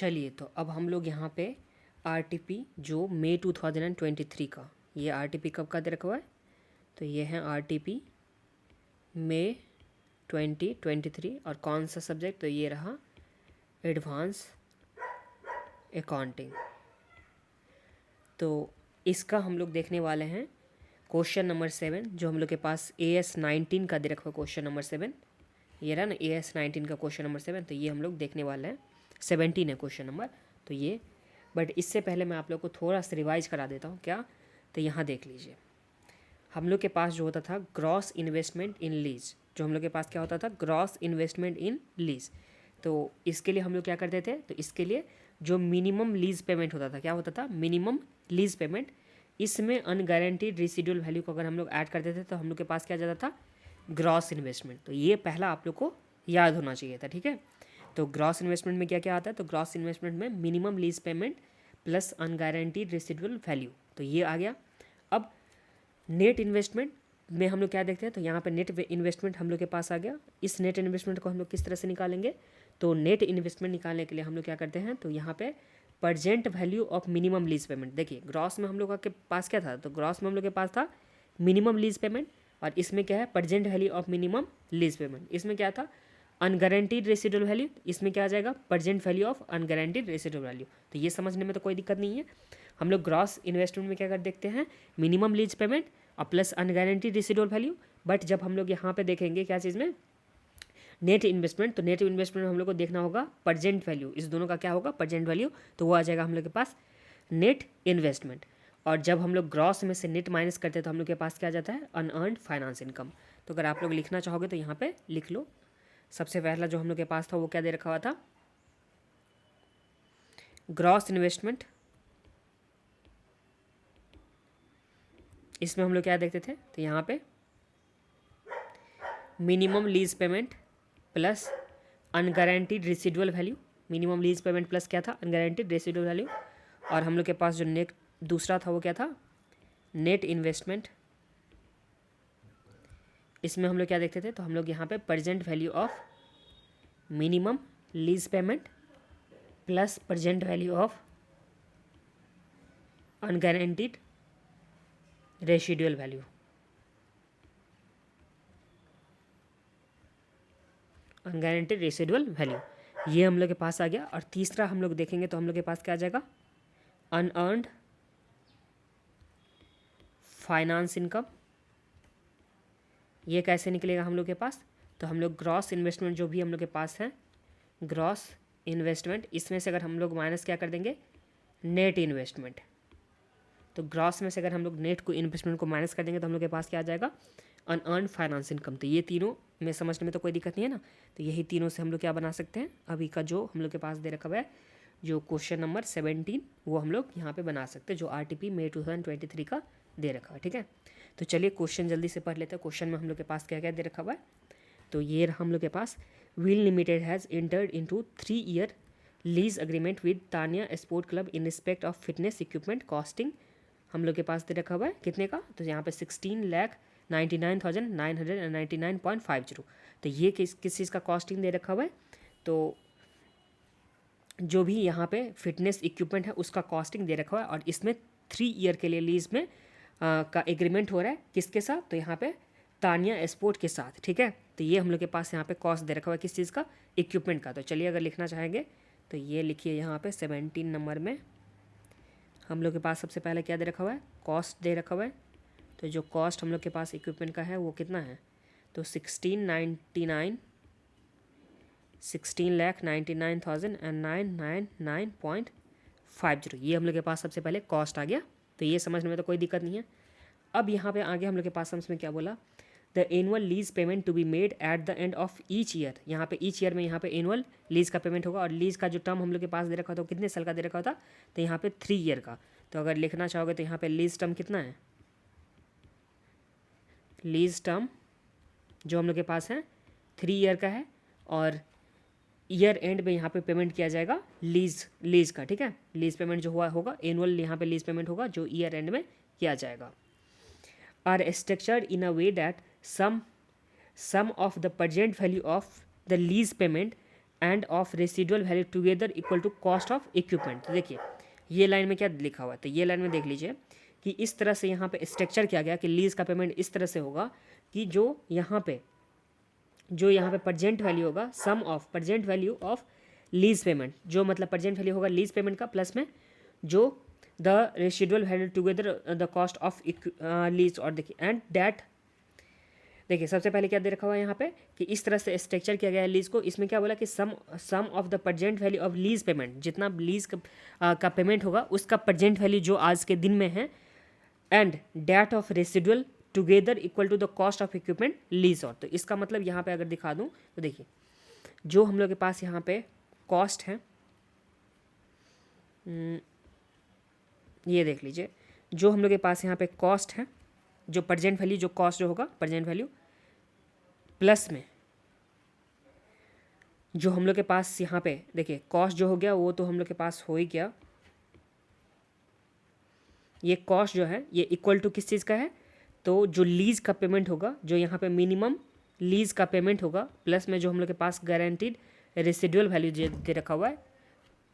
चलिए तो अब हम लोग यहाँ पे आरटीपी जो मई 2023 का, ये आरटीपी कब का दे रखा हुआ है, तो ये है आरटीपी मई 2023 और कौन सा सब्जेक्ट, तो ये रहा एडवांस अकाउंटिंग। तो इसका हम लोग देखने वाले हैं क्वेश्चन नंबर 7 जो हम लोग के पास AS 19 का दे रखा हुआ क्वेश्चन नंबर 7, ये रहा ना AS 19 का क्वेश्चन नंबर 7, तो ये हम लोग देखने वाले हैं। 17 है क्वेश्चन नंबर, तो ये, बट इससे पहले मैं आप लोग को थोड़ा सा रिवाइज करा देता हूँ क्या। तो यहाँ देख लीजिए, हम लोग के पास जो होता था ग्रॉस इन्वेस्टमेंट इन लीज, जो हम लोग के पास क्या होता था ग्रॉस इन्वेस्टमेंट इन लीज। तो इसके लिए हम लोग क्या करते थे, तो इसके लिए जो मिनिमम लीज पेमेंट होता था, क्या होता था मिनिमम लीज पेमेंट, इसमें अनगारंटीड रेसिडुअल वैल्यू को अगर हम लोग ऐड करते थे तो हम लोग के पास क्या जाता था ग्रॉस इन्वेस्टमेंट। तो ये पहला आप लोग को याद होना चाहिए था, ठीक है। तो ग्रॉस इन्वेस्टमेंट में क्या क्या आता है, तो ग्रॉस इन्वेस्टमेंट में minimum lease payment plus unguaranteed residual value, तो ये आ गया। अब नेट इन्वेस्टमेंट में हम लोग क्या देखते हैं, तो यहाँ पे नेट इन्वेस्टमेंट हम लोग के पास आ गया। इस नेट इन्वेस्टमेंट को हम लोग किस तरह से निकालेंगे, तो नेट इन्वेस्टमेंट निकालने के लिए हम लोग क्या करते हैं, तो यहाँ पे present value of minimum lease payment. देखिए ग्रॉस में हम लोग के पास क्या था, तो ग्रॉस में हम लोग के पास था मिनिमम लीज पेमेंट, और इसमें क्या है present value of minimum lease payment. इसमें क्या था अनगारंटीड रेसिडुअल वैल्यू, इसमें क्या आ जाएगा present value of unguaranteed residual value. तो ये समझने में तो कोई दिक्कत नहीं है। हम लोग ग्रॉस इन्वेस्टमेंट में क्या कर देखते हैं मिनिमम लीज पेमेंट और plus unguaranteed residual value. But जब हम लोग यहाँ पे देखेंगे क्या चीज़ में नेट इन्वेस्टमेंट, तो नेट इन्वेस्टमेंट में हम लोग को देखना होगा परजेंट वैल्यू, इस दोनों का क्या होगा परजेंट वैल्यू, तो वो आ जाएगा हम लोग के पास नेट इन्वेस्टमेंट। और जब हम लोग ग्रॉस में से नेट माइनस करते हैं तो हम लोग के पास क्या जाता है अनअर्न्ड फाइनेंस इनकम। तो अगर आप लोग लिखना चाहोगे तो यहाँ पे लिख लो। सबसे पहला जो हम लोग के पास था वो क्या दे रखा हुआ था ग्रॉस इन्वेस्टमेंट, इसमें हम लोग क्या देखते थे, तो यहाँ पे minimum lease payment plus unguaranteed residual value, minimum lease payment plus क्या था अनगारंटीड रेसिडुअल वैल्यू। और हम लोग के पास जो नेट दूसरा था वो क्या था नेट इन्वेस्टमेंट, इसमें हम लोग क्या देखते थे, तो हम लोग यहाँ पे present value of minimum lease payment plus present value of unguaranteed residual value, unguaranteed residual value, ये हम लोग के पास आ गया। और तीसरा हम लोग देखेंगे तो हम लोग के पास क्या आ जाएगा अनअर्न्ड फाइनेंस इनकम। ये कैसे निकलेगा हम लोग के पास, तो हम लोग ग्रॉस इन्वेस्टमेंट जो भी हम लोग के पास है ग्रॉस इन्वेस्टमेंट, इसमें से अगर हम लोग माइनस क्या कर देंगे नेट इन्वेस्टमेंट, तो ग्रॉस में से अगर हम लोग नेट को इन्वेस्टमेंट को माइनस कर देंगे तो हम लोग के पास क्या आ जाएगा अनअर्न्ड फाइनेंस इनकम। तो ये तीनों में समझने में तो कोई दिक्कत नहीं है ना। तो यही तीनों से हम लोग क्या बना सकते हैं अभी का जो हम लोग के पास दे रखा हुआ है जो क्वेश्चन नंबर 17 वो हम लोग यहाँ पे बना सकते हैं जो आरटीपी मई 2023 का दे रखा है, ठीक है। तो चलिए क्वेश्चन जल्दी से पढ़ लेते हैं। क्वेश्चन में हम लोग के पास क्या क्या दे रखा हुआ है, तो ये हम लोग के पास Wheel Limited has entered into 3 year lease agreement with Tania sport club in respect of fitness equipment costing हम लोग के पास दे रखा हुआ है कितने का, तो यहाँ पे 16,99,999.50। तो ये किस चीज़ का कॉस्टिंग दे रखा हुआ है, तो जो भी यहाँ पे फिटनेस इक्विपमेंट है उसका कॉस्टिंग दे रखा हुआ है। और इसमें 3 ईयर के लिए लीज में का एग्रीमेंट हो रहा है किसके साथ, तो यहाँ पे तानिया स्पोर्ट के साथ, ठीक है। तो ये हम लोग के पास यहाँ पे कॉस्ट दे रखा हुआ है किस चीज़ का इक्विपमेंट का। तो चलिए अगर लिखना चाहेंगे तो ये लिखिए यहाँ पे 17 नंबर में हम लोग के पास सबसे पहले क्या दे रखा हुआ है कॉस्ट दे रखा हुआ है। तो जो कॉस्ट हम लोग के पास इक्विपमेंट का है वो कितना है, तो 16,99,999.50 ये हम लोग के पास सबसे पहले कॉस्ट आ गया। तो ये समझने में तो कोई दिक्कत नहीं है। अब यहाँ पे आगे हम लोग के पास समझ में क्या बोला, the annual lease payment to be made at the end of each year. यहाँ पे ईच ईयर में यहाँ पे एनुअल लीज का पेमेंट होगा। और लीज का जो टर्म हम लोग के पास दे रखा था वो कितने साल का दे रखा था, तो यहाँ पे 3 ईयर का। तो अगर लिखना चाहोगे तो यहाँ पे लीज टर्म कितना है, लीज टर्म जो हम लोग के पास है 3 ईयर का है। और ईयर एंड में यहाँ पे पेमेंट किया जाएगा लीज का, ठीक है। लीज पेमेंट जो हुआ होगा एनुअल यहाँ पे लीज पेमेंट होगा जो ईयर एंड में किया जाएगा। Are structured in a way that sum of the present value of the lease payment and of residual value together equal to cost of equipment. तो देखिए ये लाइन में क्या लिखा हुआ है, तो ये लाइन में देख लीजिए कि इस तरह से यहाँ पे स्ट्रक्चर किया गया कि लीज का पेमेंट इस तरह से होगा कि जो यहाँ पे प्रेजेंट वैल्यू होगा sum of present value of lease payment, जो मतलब प्रेजेंट वैल्यू होगा लीज पेमेंट का प्लस में जो the residual value together the cost of lease. और देखिए एंड डैट, देखिए सबसे पहले क्या दे रखा हुआ है यहाँ पे कि इस तरह से स्ट्रक्चर किया गया है लीज को। इसमें क्या बोला कि sum of the present value of lease payment, जितना लीज का पेमेंट होगा उसका प्रेजेंट वैल्यू जो आज के दिन में है, and that of residual together equal to the cost of equipment lease. और तो इसका मतलब यहाँ पे अगर दिखा दूँ तो देखिए जो हम लोग के पास यहाँ पे कॉस्ट है, ये देख लीजिए जो हम लोग के पास यहाँ पे कॉस्ट है, जो प्रेजेंट वैल्यू, जो कॉस्ट जो होगा प्रेजेंट वैल्यू प्लस में जो हम लोग के पास यहाँ पे देखिए कॉस्ट जो हो गया वो तो हम लोग के पास हो ही गया। ये कॉस्ट जो है ये इक्वल टू किस चीज़ का है, तो जो लीज का पेमेंट होगा, जो यहाँ पे मिनिमम लीज का पेमेंट होगा प्लस में जो हम लोग के पास गारंटीड रेसिडुअल वैल्यू दे रखा हुआ है,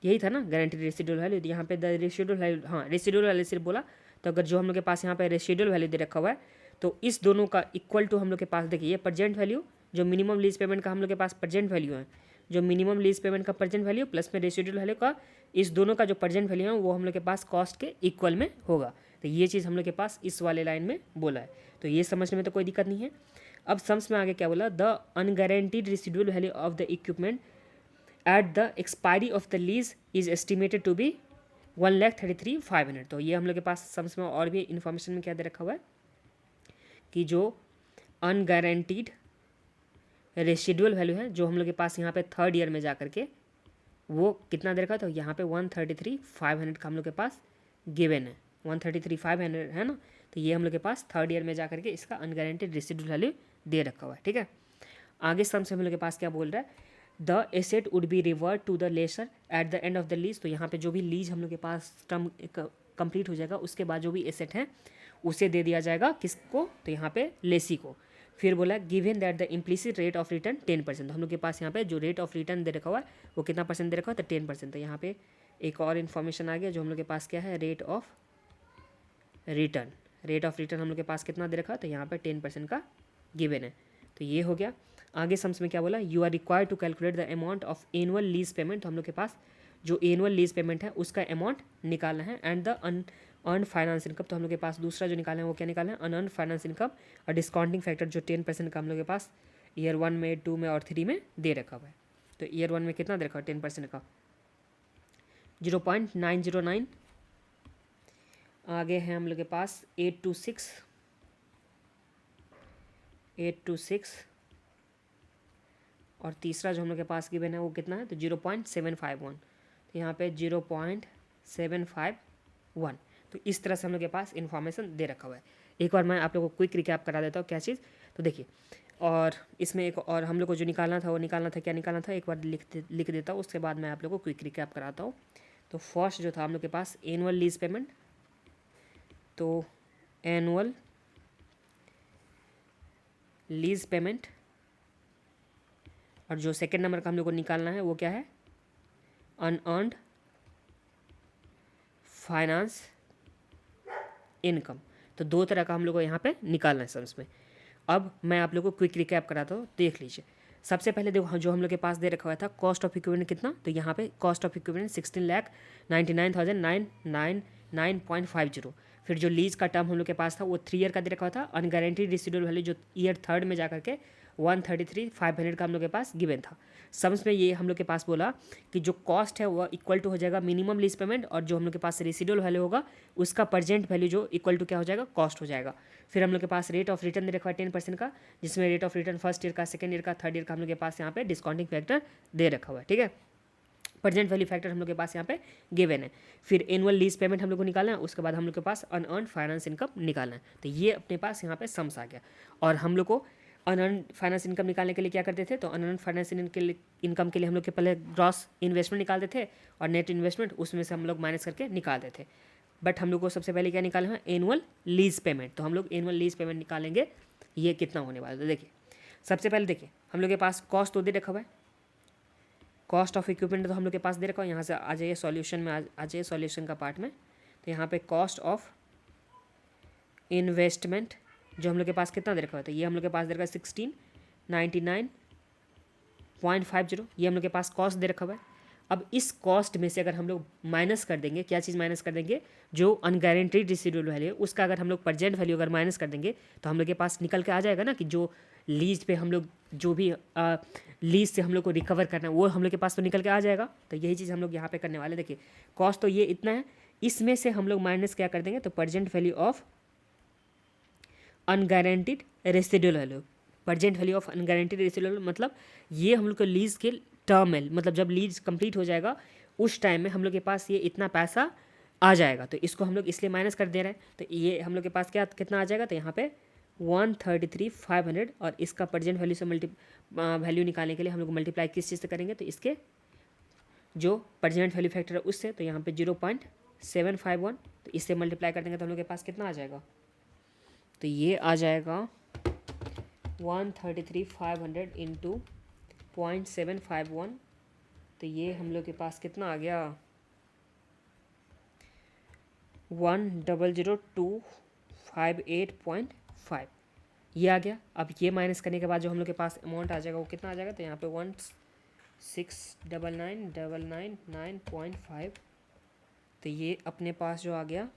यही था ना गारंटीड रेसिडुअल वैल्यू। यहाँ पे द रेसिडुअल वैल्यू, हाँ रेसिडुअल वैल्यू सिर्फ बोला, तो अगर जो हम लोग के पास यहाँ पे रेसिडुअल वैल्यू दे रखा हुआ है तो इस दोनों का इक्वल टू हम लोग के पास देखिए ये प्रेजेंट वैल्यू जो मिनिमम लीज पेमेंट का हम लोग के पास प्रेजेंट वैल्यू है, जो मिनिमम लीज पेमेंट का प्रेजेंट वैल्यू प्लस में रेसिडुअल वैल्यू का, इस दोनों का जो प्रेजेंट वैल्यू है वो हम लोग के पास कॉस्ट के इक्वल में होगा। तो ये चीज़ हम लोग के पास इस वाले लाइन में बोला है, तो ये समझने में तो कोई दिक्कत नहीं है। अब सम्स में आगे क्या बोला, the unguaranteed residual value of the equipment at the expiry of the lease is estimated to be 1,33,500। तो ये हम लोग के पास सम्स में और भी इन्फॉर्मेशन में क्या दे रखा हुआ है कि जो अनगारंटीड रेसिडुअल वैल्यू है जो हम लोग के पास यहाँ पे थर्ड ईयर में जा करके वो कितना दे रखा है, तो यहाँ पे 133,500 का हम लोग के पास गिवन है, 133,500 है ना। तो ये हम लोग के पास थर्ड ईयर में जा करके इसका अनगारंटीड रेसिडुअल वैल्यू दे रखा हुआ है, ठीक है। आगे सम से हम लोग के पास क्या बोल रहा है, the asset would be revert to the lessor at the end of the lease. तो यहाँ पे जो भी लीज हम लोग के पास टर्म कंप्लीट हो जाएगा उसके बाद जो भी एसेट है उसे दे दिया जाएगा किसको, तो यहाँ पे लेसी को। फिर बोला given that the implicit rate of return 10%। तो हम लोग के पास यहाँ पे जो रेट ऑफ रिटर्न दे रखा हुआ है वो कितना परसेंट दे रखा हुआ है, तो 10%। तो यहाँ पे एक और इन्फॉर्मेशन आ गया जो हम लोग के पास क्या है, rate of return. Rate of return हम लोग के पास कितना दे रखा है, तो यहाँ पे 10% का गिवन है। तो ये हो गया। आगे सम्स में क्या बोला, you are required to calculate the amount of annual lease payment. तो हम लोग के पास जो एनुअल लीज पेमेंट है उसका अमाउंट निकालना है, and the unearned finance income. तो हम लोग के पास दूसरा जो निकालना है वो क्या निकालना है, अनअर्न फाइनेंस इनकम और डिस्काउंटिंग फैक्टर जो 10% का हम लोग के पास ईयर 1 में 2 में और 3 में दे रखा हुआ है। तो ईयर 1 में कितना दे रखा है 10% का 0.909। आगे है हम लोग के पास 826 और तीसरा जो हम लोग के पास गिवन है वो कितना है, तो 0.751। तो यहाँ पे 0.751। तो इस तरह से हम लोग के पास इन्फॉर्मेशन दे रखा हुआ है। एक बार मैं आप लोगों को क्विक रिकैप करा देता हूँ क्या चीज़, तो देखिए और इसमें एक और हम लोग को जो निकालना था वो निकालना था, क्या निकालना था एक बार लिख देता हूँ, उसके बाद मैं आप लोगों को क्विक रिकैप कराता हूँ। तो फर्स्ट जो था हम लोग के पास एनुअल लीज पेमेंट, तो एनुअल लीज पेमेंट, और जो सेकेंड नंबर का हम लोग को निकालना है वो क्या है, अनअर्न्ड फाइनेंस इनकम। तो दो तरह का हम लोग को यहाँ पे निकालना है सम्स में। अब मैं आप लोगों को क्विक रिकैप कराता हूँ, देख लीजिए। सबसे पहले देखो जो हम लोग के पास दे रखा हुआ था कॉस्ट ऑफ इक्विपमेंट कितना, तो यहाँ पे कॉस्ट ऑफ इक्विपमेंट 16,99,999.50। फिर जो लीज का टर्म हम लोग के पास था वो 3 ईयर का दे रखा हुआ था। अनगारंटीड रेसिडुअल वैल्यू जो ईयर थर्ड में जा करके 133,500 का हम लोग के पास गिवन था। सम्स में ये हम लोग के पास बोला कि जो कॉस्ट है वो इक्वल टू हो जाएगा मिनिमम लीज पेमेंट, और जो हम लोग के पास रेसिडुअल वैल्यू होगा उसका प्रेजेंट वैल्यू जो इक्वल टू क्या हो जाएगा, कॉस्ट हो जाएगा। फिर हम लोग के पास रेट ऑफ रिटर्न दे रखा है 10% का, जिसमें rate of written first year का, सेकंड ईयर का, थर्ड ईयर का हम लोग के पास यहाँ पे डिस्काउंटिंग फैक्टर दे रखा हुआ है, ठीक है। प्रेजेंट वैल्यू फैक्टर हम लोग के पास यहाँ पे गिवन है। फिर एनुअल लीज पेमेंट हम लोग को निकालना है, उसके बाद हम लोग के पास अनअर्न फाइनेंस इनकम निकालना है। तो ये अपने पास यहाँ पे सम्स आ गया। और हम लोग को अनअर्न फाइनेंस इनकम निकालने के लिए क्या करते थे, तो अनअर्न फाइनेंस इनकम के लिए हम लोग के पहले ग्रॉस इन्वेस्टमेंट निकालते थे और नेट इन्वेस्टमेंट उसमें से हम लोग माइनस करके निकालते थे। बट हम लोग को सबसे पहले क्या निकालना है, एनुअल लीज पेमेंट। तो हम लोग एनुअल लीज पेमेंट निकालेंगे, ये कितना होने वाला है। तो देखिए सबसे पहले देखिए हम लोग के पास कॉस्ट तो दे रखा हुआ है, कॉस्ट ऑफ इक्विपमेंट तो हम लोग के पास दे रखा है, यहाँ से आ जाइए सॉल्यूशन में, आ जाइए सॉल्यूशन का पार्ट में। तो यहाँ पे कॉस्ट ऑफ इन्वेस्टमेंट जो हम लोग के पास कितना दे रखा है, तो ये हम लोग के पास दे रखा है 1699.50, ये हम लोग के पास कॉस्ट दे रखा हुआ है। अब इस कॉस्ट में से अगर हम लोग माइनस कर देंगे, क्या चीज़ माइनस कर देंगे, जो अनगारंटीड रेसिडुअल वैल्यू है उसका अगर हम लोग प्रेजेंट वैल्यू अगर माइनस कर देंगे तो हम लोग के पास निकल के आ जाएगा ना कि जो लीज पे हम लोग जो भी लीज से हम लोग को रिकवर करना है वो हम लोग के पास तो निकल के आ जाएगा। तो यही चीज़ हम लोग यहाँ पे करने वाले। देखिए कॉस्ट तो ये इतना है, इसमें से हम लोग माइनस क्या कर देंगे, तो present value of unguaranteed residual value. Present value of unguaranteed residual मतलब ये हम लोग को लीज के टर्म है, मतलब जब लीज कंप्लीट हो जाएगा उस टाइम में हम लोग के पास ये इतना पैसा आ जाएगा। तो इसको हम लोग इसलिए माइनस कर दे रहे हैं। तो ये हम लोग के पास क्या कितना आ जाएगा, तो यहाँ पे 133,500 और इसका प्रेजेंट वैल्यू से वैल्यू निकालने के लिए हम लोग मल्टीप्लाई किस चीज़ से करेंगे, तो इसके जो प्रेजेंट वैल्यू फैक्टर है उससे। तो यहाँ पे 0.751, तो इससे मल्टीप्लाई कर देंगे तो हम लोग के पास कितना आ जाएगा, तो ये आ जाएगा 133,500 इंटू 0.751। तो ये हम लोग के पास कितना आ गया, 100,258.5 ये आ गया। अब ये माइनस करने के बाद जो हम लोग के पास अमाउंट आ जाएगा वो कितना आ जाएगा, तो यहाँ पे 16,99,999.5। तो ये अपने पास जो आ गया,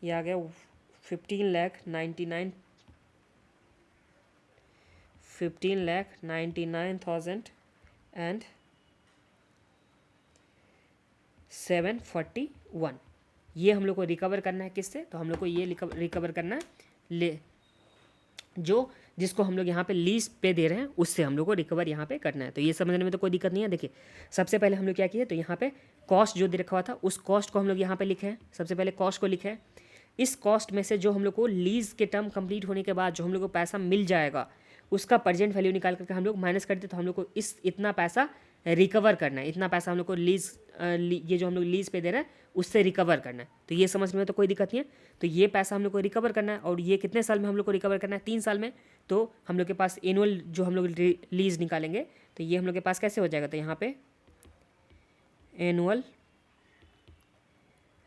ये आ गया 15,99,741। ये हम लोग को रिकवर करना है किससे, तो हम लोग को ये रिकवर करना है जो जिसको हम लोग यहाँ पे लीज पे दे रहे हैं उससे हम लोग को रिकवर यहाँ पे करना है। तो ये समझने में तो कोई दिक्कत नहीं है। देखिए सबसे पहले हम लोग क्या किए, तो यहाँ पे कॉस्ट जो दे रखा हुआ था उस कॉस्ट को हम लोग यहाँ पे लिखे हैं। सबसे पहले कॉस्ट को लिखे हैं, इस कॉस्ट में से जो हम लोग को लीज के टर्म कंप्लीट होने के बाद जो हम लोग को पैसा मिल जाएगा उसका प्रेजेंट वैल्यू निकाल करके हम लोग माइनस कर देते। तो हम लोग को इतना पैसा रिकवर करना है, इतना पैसा हम लोग को ये जो हम लोग लीज पे दे रहे हैं उससे रिकवर करना है। तो ये समझ में तो कोई दिक्कत नहीं है। तो ये पैसा हम लोग को रिकवर करना है और ये कितने साल में हम लोग को रिकवर करना है, 3 साल में। तो हम लोग के पास एनुअल जो हम लोग लीज निकालेंगे तो ये हम लोग के पास कैसे हो जाएगा, तो यहाँ पे एनुअल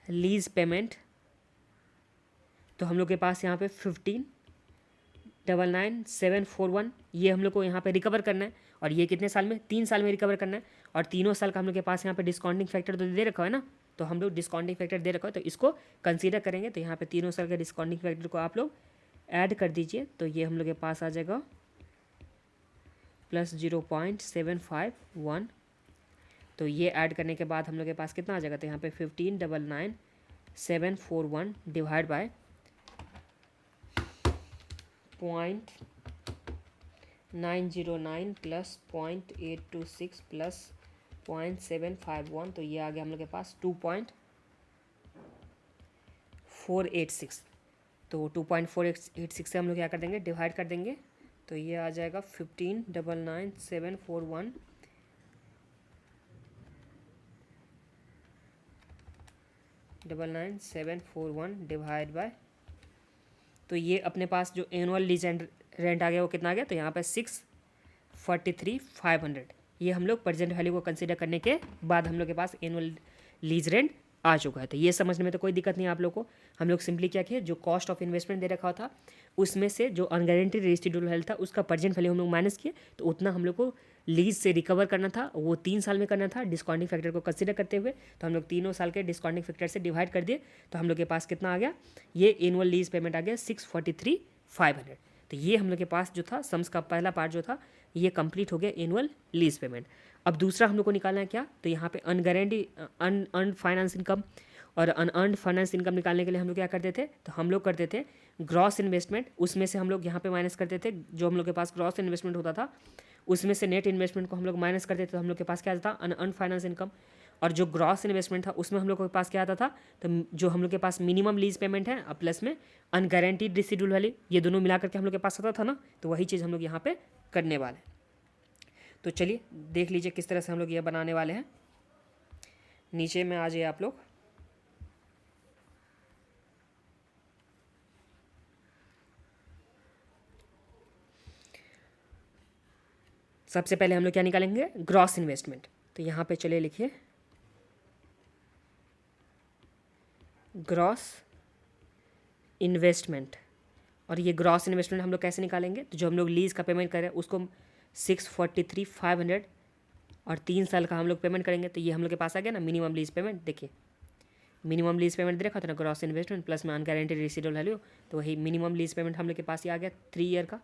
लीज पेमेंट, तो हम लोग के पास यहाँ पे 15,99,741 ये हम लोग को यहाँ पे रिकवर करना है। और ये कितने साल में, 3 साल में रिकवर करना है। और तीनों साल का हम लोग के पास यहाँ पे डिस्काउंटिंग फैक्टर तो दे रखा है ना, तो हम लोग डिस्काउंटिंग फैक्टर दे रखा है तो इसको कंसीडर करेंगे। तो यहाँ पे तीनों साल के डिस्काउंटिंग फैक्टर को आप लोग ऐड कर दीजिए। तो ये हम लोग के पास आ जाएगा प्लस 0.751। तो ये ऐड करने के बाद हम लोग के पास कितना आ जाएगा, तो यहाँ पे 15,99,741 डिवाइड बाय 0.909 प्लस 0.826 प्लस 0.751। तो ये आ गया हम लोग के पास 2.486। तो 2.486 से हम लोग क्या कर देंगे, डिवाइड कर देंगे। तो ये आ जाएगा 15,99,741 डिवाइड बाय, तो ये अपने पास जो एनुअल लीज एंड रेंट आ गया वो कितना आ गया, तो यहाँ पे 643,500। ये हम लोग प्रेजेंट वैल्यू को कंसीडर करने के बाद हम लोग के पास एनुअल लीज रेंट आ चुका है। तो ये समझने में तो कोई दिक्कत नहीं है आप लोग को। हम लोग सिंपली क्या किए, जो कॉस्ट ऑफ इन्वेस्टमेंट दे रखा था उसमें से जो अनगारंटीड रेसिडुअल वैल्यू था उसका प्रेजेंट वैल्यू हम लोग माइनस किए। तो उतना हम लोग को लीज से रिकवर करना था, वो 3 साल में करना था डिस्काउंटिंग फैक्टर को कंसीडर करते हुए। तो हम लोग तीनों साल के डिस्काउंटिंग फैक्टर से डिवाइड कर दिए। तो हम लोग के पास कितना आ गया, ये एनुअल लीज पेमेंट आ गया 643,500। तो ये हम लोग के पास जो था सम्स का पहला पार्ट जो था ये कंप्लीट हो गया एनुअल लीज पेमेंट। अब दूसरा हम लोग को निकालना है क्या, तो यहाँ पे अनगारंटी अनअर्न्ड फाइनेंस इनकम। और अनअर्न्ड फाइनेंस इनकम निकालने के लिए हम लोग क्या करते थे, तो हम लोग करते थे ग्रॉस इन्वेस्टमेंट, उसमें से हम लोग यहाँ पे माइनस करते थे। जो हम लोग के पास ग्रॉस इन्वेस्टमेंट होता था उसमें से नेट इन्वेस्टमेंट को हम लोग माइनस करते थे। तो हम लोग के पास क्या आता था, अनअर्न्ड फाइनेंस इनकम। और जो ग्रॉस इन्वेस्टमेंट था उसमें हम लोग के पास क्या आता था, तो जो हम लोग के पास मिनिमम लीज पेमेंट है और प्लस में अनगारंटीड रेसिडुअल वैल्यू, ये दोनों मिला करके हम लोग के पास आता था ना। तो वही चीज़ हम लोग यहाँ पे करने वाले हैं। तो चलिए देख लीजिए किस तरह से हम लोग ये बनाने वाले हैं। नीचे में आ जाइए आप लोग। सबसे पहले हम लोग क्या निकालेंगे, ग्रॉस इन्वेस्टमेंट। तो यहाँ पे चलिए लिखिए ग्रॉस इन्वेस्टमेंट। और ये ग्रॉस इन्वेस्टमेंट हम लोग कैसे निकालेंगे, तो जो हम लोग लीज़ का पेमेंट करें उसको 643,500 और 3 साल का हम लोग पेमेंट करेंगे, तो ये हम लोग के पास आ गया ना मिनिमम लीज पेमेंट। देखिए मिनिमम लीज पेमेंट दे रखा था ना, ग्रॉस इन्वेस्टमेंट प्लस में अनगारंटेड रेसिडुअल वैल्यू, तो वही मिनिमम लीज पेमेंट हम लोग के पास ये आ गया 3 ईयर का।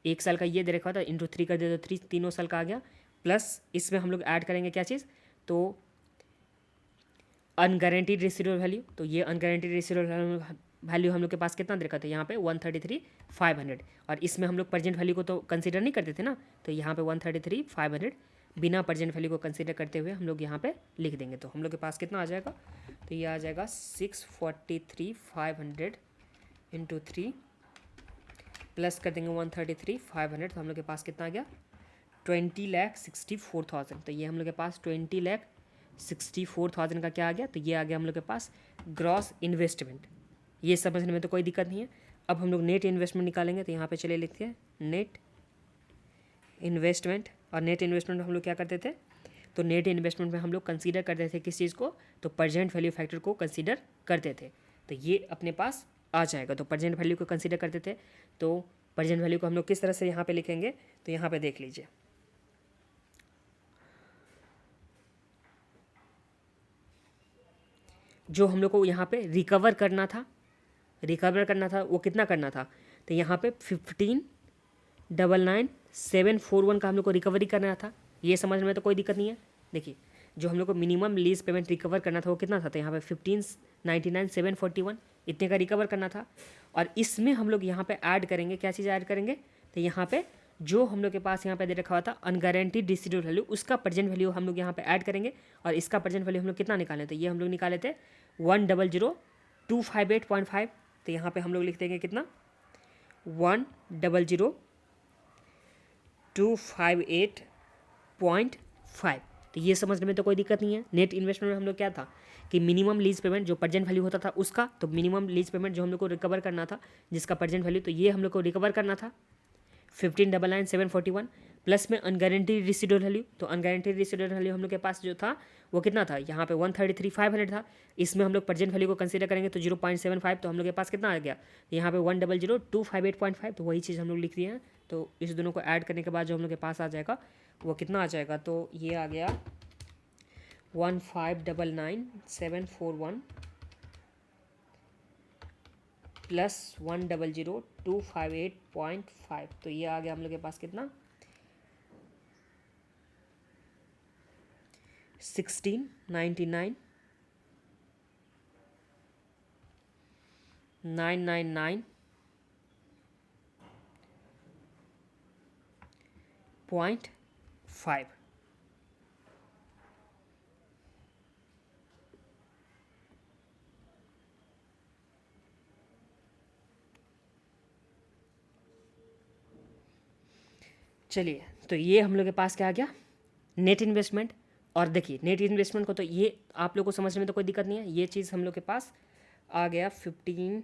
1 साल का ये दे रखा था, इंटू 3 कर दे तो 3 तीनों साल का आ गया। प्लस इसमें हम लोग ऐड करेंगे क्या चीज़, तो अनगारंटीड रेसिडुअल वैल्यू। तो ये अनगारंटीड रेसिडुअल वैल्यू हम लोग के पास कितना दे रखा था यहाँ पे 133,500, और इसमें हम लोग प्रेजेंट वैल्यू को तो कंसीडर नहीं करते थे ना, तो यहाँ पे 133,500 बिना प्रेजेंट वैल्यू को कंसीडर करते हुए हम लोग यहाँ पे लिख देंगे। तो हम लोग के पास कितना आ जाएगा, तो ये आ जाएगा 643,500 इंटू 3 प्लस कर देंगे 133,500, तो हम लोग के पास कितना आ गया 20,64,000। तो ये हम लोग के पास 20,64,000 का क्या आ गया, तो ये आ गया हम लोग के पास ग्रॉस इन्वेस्टमेंट। ये समझने में तो कोई दिक्कत नहीं है। अब हम लोग नेट इन्वेस्टमेंट निकालेंगे, तो यहाँ पे चले लिखते हैं नेट इन्वेस्टमेंट। और नेट इन्वेस्टमेंट में हम लोग क्या करते थे, तो नेट इन्वेस्टमेंट में हम लोग कंसीडर करते थे किस चीज़ को, तो प्रेजेंट वैल्यू फैक्टर को कंसीडर करते थे। तो ये अपने पास आ जाएगा, तो प्रेजेंट वैल्यू को कंसीडर करते थे। तो प्रेजेंट वैल्यू को हम लोग किस तरह से यहाँ पे लिखेंगे, तो यहाँ पे देख लीजिए जो हम लोग को यहाँ पे रिकवर करना था वो कितना करना था, तो यहाँ पे 15,99,741 का हम लोग को रिकवरी करना था। ये समझने में तो कोई दिक्कत नहीं है। देखिए जो हम लोग को मिनिमम लीज पेमेंट रिकवर करना था वो कितना था, तो यहाँ पे 15,99,741 इतने का रिकवर करना था। और इसमें हम लोग यहाँ पे ऐड करेंगे, क्या चीज़ ऐड करेंगे, तो यहाँ पे जो हम लोग के पास यहाँ पे दे रखा हुआ था अनगारंटीड रेसिडुअल वैल्यू, उसका प्रेजेंट वैल्यू हम लोग यहाँ पे ऐड करेंगे। और इसका प्रेजेंट वैल्यू हम लोग कितना निकाले, तो ये हम लोग निकाले थे 100,258.5। तो यहाँ पे हम लोग लिख देंगे कितना 100,258.5। तो ये समझने में तो कोई दिक्कत नहीं है। नेट इन्वेस्टमेंट में हम लोग क्या था कि मिनिमम लीज पेमेंट जो प्रेजेंट वैल्यू होता था उसका, तो मिनिमम लीज पेमेंट जो हम लोग को रिकवर करना था जिसका प्रेजेंट वैल्यू, तो ये हम लोग को रिकवर करना था 15,99,741 प्लस में अनगारंटीड रेसिडुअल वैल्यू। तो अनगारंटीड रेसिडुअल वैल्यू हम लोग के पास जो था वो कितना था, यहाँ पे 133,500 था। इसमें हम लोग प्रेजेंट वैल्यू को कंसीडर करेंगे तो 0.75, तो हम लोग के पास कितना आ गया, यहाँ पे 100,258.5। तो वही चीज़ हम लोग लिख दिए हैं। तो इस दोनों को ऐड करने के बाद जो हम लोग के पास आ जाएगा वो कितना आ जाएगा, तो ये आ गया 15,99,741 प्लस 100,258.5। तो ये आ गया हम लोग के पास कितना 16,99,999.5। चलिए तो ये हम लोग के पास क्या आ गया नेट इन्वेस्टमेंट। और देखिए नेट इन्वेस्टमेंट को तो ये आप लोग को समझने में तो कोई दिक्कत नहीं है। ये चीज़ हम लोग के पास आ गया 15।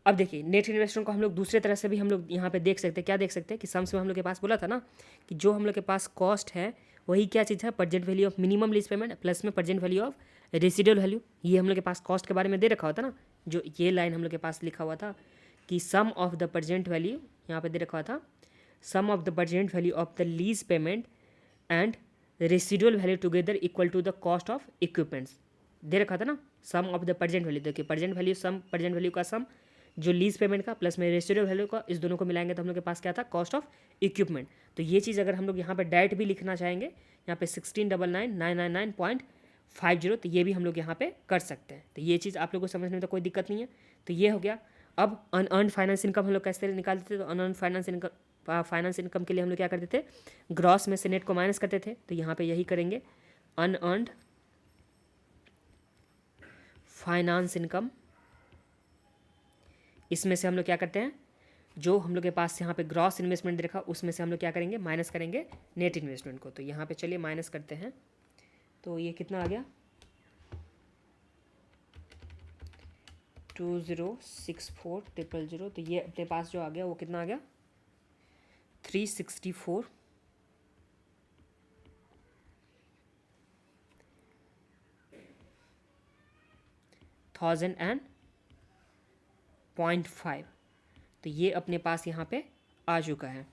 अब देखिए नेट इन्वेस्टमेंट को हम लोग दूसरे तरह से भी हम लोग यहाँ पे देख सकते हैं। क्या देख सकते हैं कि सम्स में हम लोग के पास बोला था ना कि जो हम लोग के पास कॉस्ट है वही क्या चीज़ है, present value of minimum lease payment plus में present value of residual value. ये हम लोग के पास कॉस्ट के बारे में दे रखा हुआ था ना, जो ये लाइन हम लोग के पास लिखा हुआ था कि sum of the present value, यहाँ पे दे रखा हुआ था sum of the present value of the lease payment and residual value together equal to the cost of equipments. दे रखा था ना sum of the present value. देखिए present value sum, present value का सम जो लीज पेमेंट का plus में residual value का, इस दोनों को मिलाएंगे तो हम लोग के पास क्या था कॉस्ट ऑफ इक्विपमेंट। तो ये चीज़ अगर हम लोग यहाँ पे डायरेक्ट भी लिखना चाहेंगे यहाँ पे 16,99,999.50, तो ये भी हम लोग यहाँ पे कर सकते हैं। तो ये चीज़ आप लोगों को समझने में तो कोई दिक्कत नहीं है। तो ये हो गया। अब अनअर्न फाइनेंस इनकम हम लोग कैसे निकालते थे, तो अनअर्न फाइनेंस इनकम के लिए हम लोग क्या करते थे, ग्रॉस में से नेट को माइनस करते थे। तो यहाँ पे यही करेंगे अनअर्न्ड फाइनेंस इनकम। इसमें से हम लोग क्या करते हैं, जो हम लोग के पास यहाँ पे ग्रॉस इन्वेस्टमेंट देखा उसमें से हम लोग क्या करेंगे माइनस करेंगे नेट इन्वेस्टमेंट को। तो यहाँ पे चलिए माइनस करते हैं। तो ये कितना आ गया 2064,000। तो ये अपने पास जो आ गया वो कितना आ गया 364 1000.5। तो ये अपने पास यहाँ पे आ चुका है।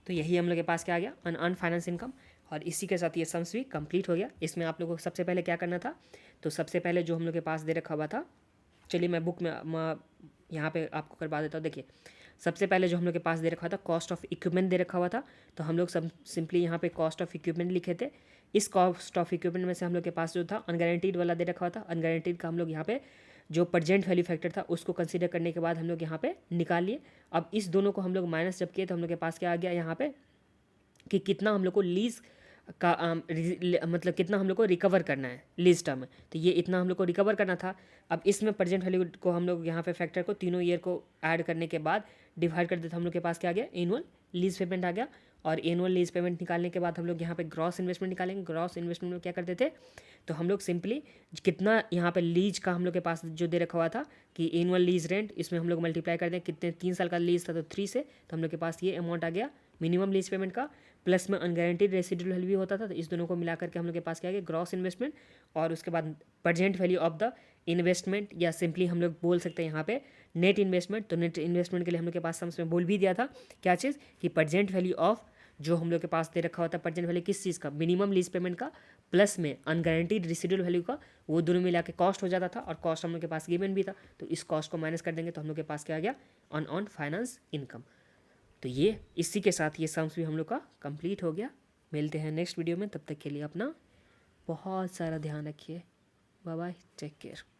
तो यही हम लोग के पास क्या आ गया, अनअर्न्ड फाइनेंस इनकम। और इसी के साथ ये सम्स भी कंप्लीट हो गया। इसमें आप लोगों को सबसे पहले क्या करना था, तो सबसे पहले जो हम लोग के पास दे रखा हुआ था, चलिए मैं बुक में यहाँ पे आपको करवा देता हूँ। देखिए सबसे पहले जो हम लोग के पास दे रखा था, कॉस्ट ऑफ इक्विपमेंट दे रखा हुआ था। तो हम लोग सब सिंपली यहाँ पे कॉस्ट ऑफ इक्विपमेंट लिखे थे। इस कॉस्ट ऑफ इक्विपमेंट में से हम लोग के पास जो था अनगारंटीड वाला दे रखा हुआ था। अनगारंटीड का हम लोग यहाँ पे जो प्रेजेंट वैल्यू फैक्टर था उसको कंसीडर करने के बाद हम लोग यहाँ पे निकाल लिए। अब इस दोनों को हम लोग माइनस जब किए तो हम लोग के पास क्या आ गया यहाँ पे, कि कितना हम लोग को लीज का मतलब कितना हम लोग को रिकवर करना है लीज टर्म में। तो ये इतना हम लोग को रिकवर करना था। अब इसमें प्रेजेंट वैल्यू को हम लोग यहाँ पे फैक्टर को तीनों ईयर को ऐड करने के बाद डिवाइड कर देते, हम लोग के पास क्या आ गया, एनुअल लीज पेमेंट आ गया। और एनुअल लीज पेमेंट निकालने के बाद हम लोग यहाँ पे ग्रॉस इन्वेस्टमेंट निकालेंगे। ग्रॉस इन्वेस्टमेंट में क्या करते थे, तो हम लोग सिंपली कितना यहाँ पे लीज का हम लोग के पास जो दे रखा हुआ था कि एनुअल लीज रेंट, इसमें हम लोग मल्टीप्लाई कर दें कितने, 3 साल का लीज था तो 3 से, तो हम लोग के पास ये अमाउंट आ गया मिनिमम लीज पेमेंट का। प्लस में अनगारंटीड रेसिडुअल वैल्यू भी होता था। तो इस दोनों को मिला करके हम लोग के पास क्या आ गया, ग्रॉस इन्वेस्टमेंट। और उसके बाद present value of the investment, या सिंपली हम लोग बोल सकते हैं यहाँ पे नेट इन्वेस्टमेंट। तो नेट इन्वेस्टमेंट के लिए हम लोग के पास सम्स में बोल भी दिया था क्या चीज़, कि प्रेजेंट वैल्यू ऑफ जो हम लोग के पास दे रखा होता है, प्रेजेंट वैल्यू किस चीज़ का, मिनिमम लीज पेमेंट का, प्लस में अनगारंटीड रेसिडुअल वैल्यू का, वो दोनों मिला के कॉस्ट हो जाता था। और कॉस्ट हम लोग के पास गिवन भी था। तो इस कॉस्ट को माइनस कर देंगे तो हम लोग के पास क्या आ गया, अनअर्न्ड फाइनेंस इनकम। तो ये इसी के साथ ये सम्स भी हम लोग का कंप्लीट हो गया। मिलते हैं नेक्स्ट वीडियो में, तब तक के लिए अपना बहुत सारा ध्यान रखिए। Bye bye, take care.